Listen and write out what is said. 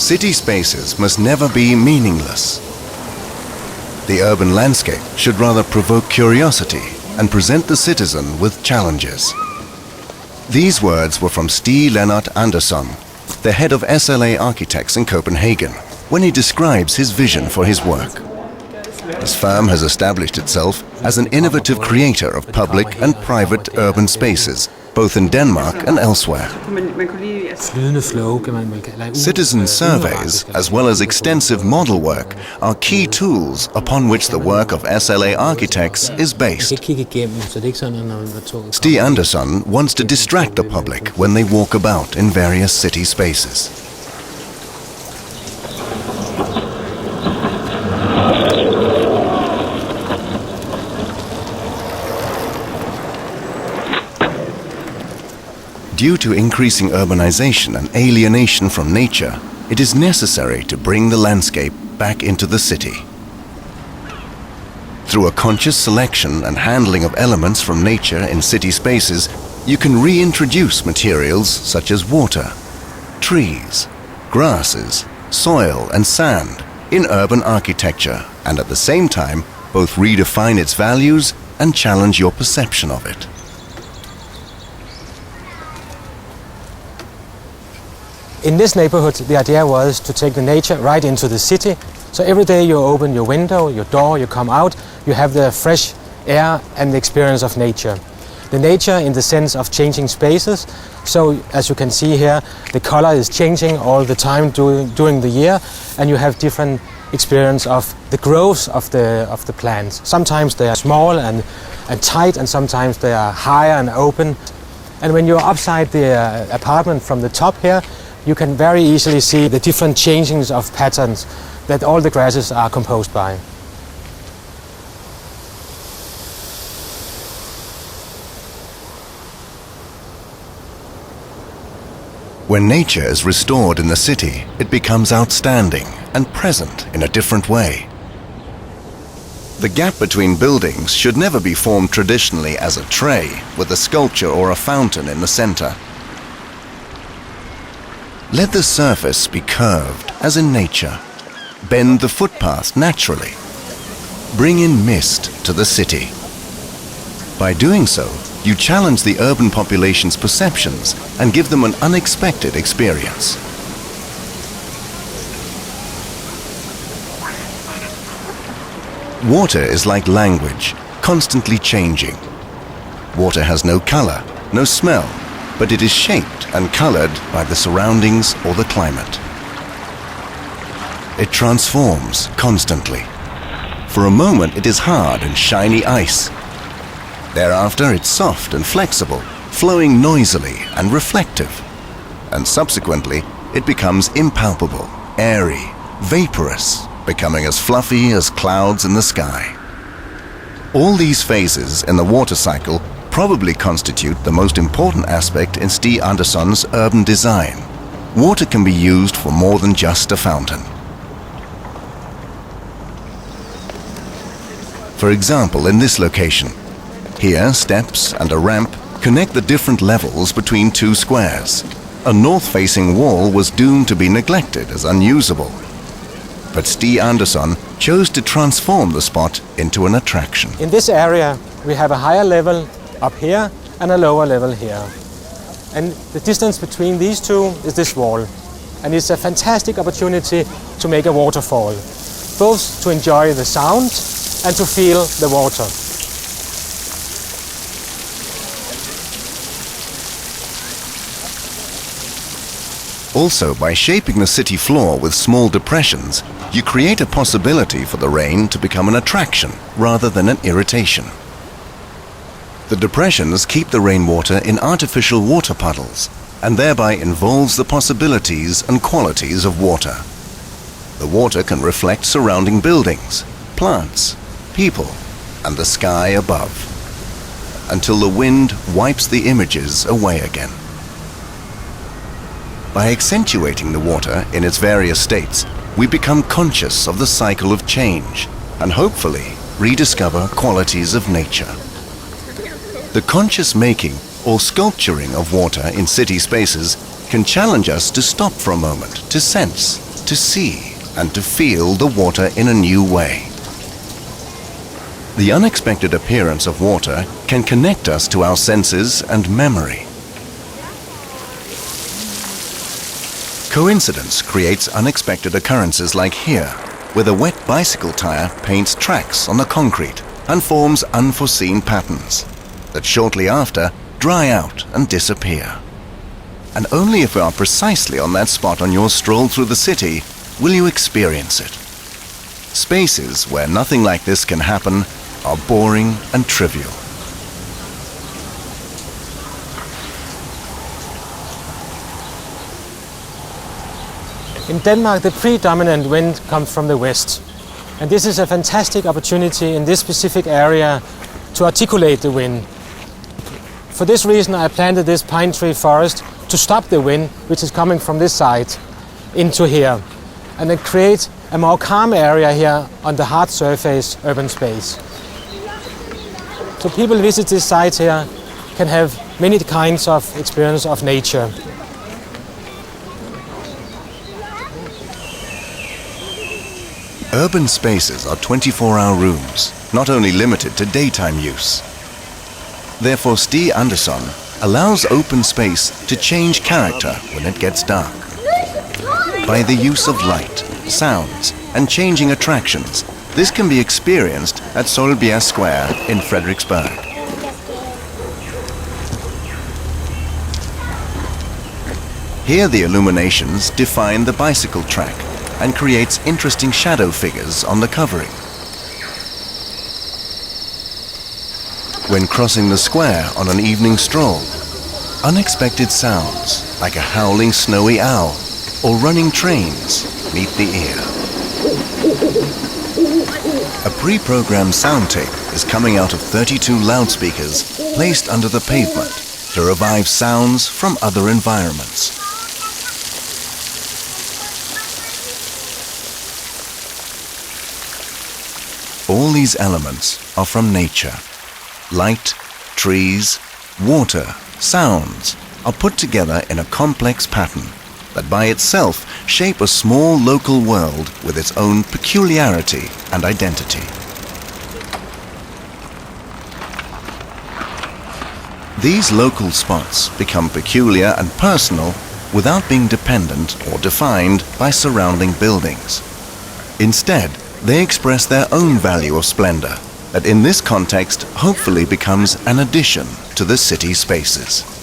City spaces must never be meaningless. The urban landscape should rather provoke curiosity and present the citizen with challenges. These words were from Stig Andersson, the head of SLA Architects in Copenhagen, when he describes his vision for his work. His firm has established itself as an innovative creator of public and private urban spaces, both in Denmark and elsewhere. Citizen surveys, as well as extensive model work, are key tools upon which the work of SLA Architects is based. Stig Andersson wants to distract the public when they walk about in various city spaces. Due to increasing urbanization and alienation from nature, it is necessary to bring the landscape back into the city. Through a conscious selection and handling of elements from nature in city spaces, you can reintroduce materials such as water, trees, grasses, soil and sand in urban architecture, and at the same time both redefine its values and challenge your perception of it. In this neighborhood, the idea was to take the nature right into the city. So every day you open your window, your door, you come out, you have the fresh air and the experience of nature. The nature in the sense of changing spaces. So as you can see here, the color is changing all the time during the year, and you have different experience of the growth of the plants. Sometimes they are small and tight, and sometimes they are higher and open. And when you're upside the apartment from the top here, you can very easily see the different changings of patterns that all the grasses are composed by. When nature is restored in the city, it becomes outstanding and present in a different way. The gap between buildings should never be formed traditionally as a tray with a sculpture or a fountain in the center. Let the surface be curved, as in nature. Bend the footpath naturally. Bring in mist to the city. By doing so, you challenge the urban population's perceptions and give them an unexpected experience. Water is like language, constantly changing. Water has no color, no smell, but it is shaped and colored by the surroundings or the climate. It transforms constantly. For a moment it is hard and shiny ice. Thereafter it's soft and flexible, flowing noisily and reflective. And subsequently it becomes impalpable, airy, vaporous, becoming as fluffy as clouds in the sky. All these phases in the water cycle probably constitute the most important aspect in Stig Andersson's urban design. Water can be used for more than just a fountain. For example, in this location, here steps and a ramp connect the different levels between two squares. A north-facing wall was doomed to be neglected as unusable. But Stig Andersson chose to transform the spot into an attraction. In this area, we have a higher level up here and a lower level here. And the distance between these two is this wall. And it's a fantastic opportunity to make a waterfall, both to enjoy the sound and to feel the water. Also, by shaping the city floor with small depressions, you create a possibility for the rain to become an attraction rather than an irritation. The depressions keep the rainwater in artificial water puddles and thereby involves the possibilities and qualities of water. The water can reflect surrounding buildings, plants, people, and the sky above, until the wind wipes the images away again. By accentuating the water in its various states, we become conscious of the cycle of change and hopefully rediscover qualities of nature. The conscious making or sculpturing of water in city spaces can challenge us to stop for a moment, to sense, to see and to feel the water in a new way. The unexpected appearance of water can connect us to our senses and memory. Coincidence creates unexpected occurrences like here, where a wet bicycle tire paints tracks on the concrete and forms unforeseen patterns that shortly after dry out and disappear. And only if we are precisely on that spot on your stroll through the city will you experience it. Spaces where nothing like this can happen are boring and trivial. In Denmark, the predominant wind comes from the west. And this is a fantastic opportunity in this specific area to articulate the wind. For this reason, I planted this pine tree forest to stop the wind, which is coming from this side, into here. And then create a more calm area here on the hard surface urban space. So people visit this site here can have many kinds of experience of nature. Urban spaces are 24-hour rooms, not only limited to daytime use. Therefore, Stig Andersson allows open space to change character when it gets dark. By the use of light, sounds, and changing attractions, this can be experienced at Solbjerg Square in Frederiksberg. Here the illuminations define the bicycle track and creates interesting shadow figures on the covering. When crossing the square on an evening stroll, unexpected sounds like a howling snowy owl or running trains meet the ear. A pre-programmed sound tape is coming out of 32 loudspeakers placed under the pavement to revive sounds from other environments. All these elements are from nature. Light, trees, water, sounds are put together in a complex pattern that by itself shape a small local world with its own peculiarity and identity. These local spots become peculiar and personal without being dependent or defined by surrounding buildings. Instead, they express their own value of splendor that in this context hopefully becomes an addition to the city spaces.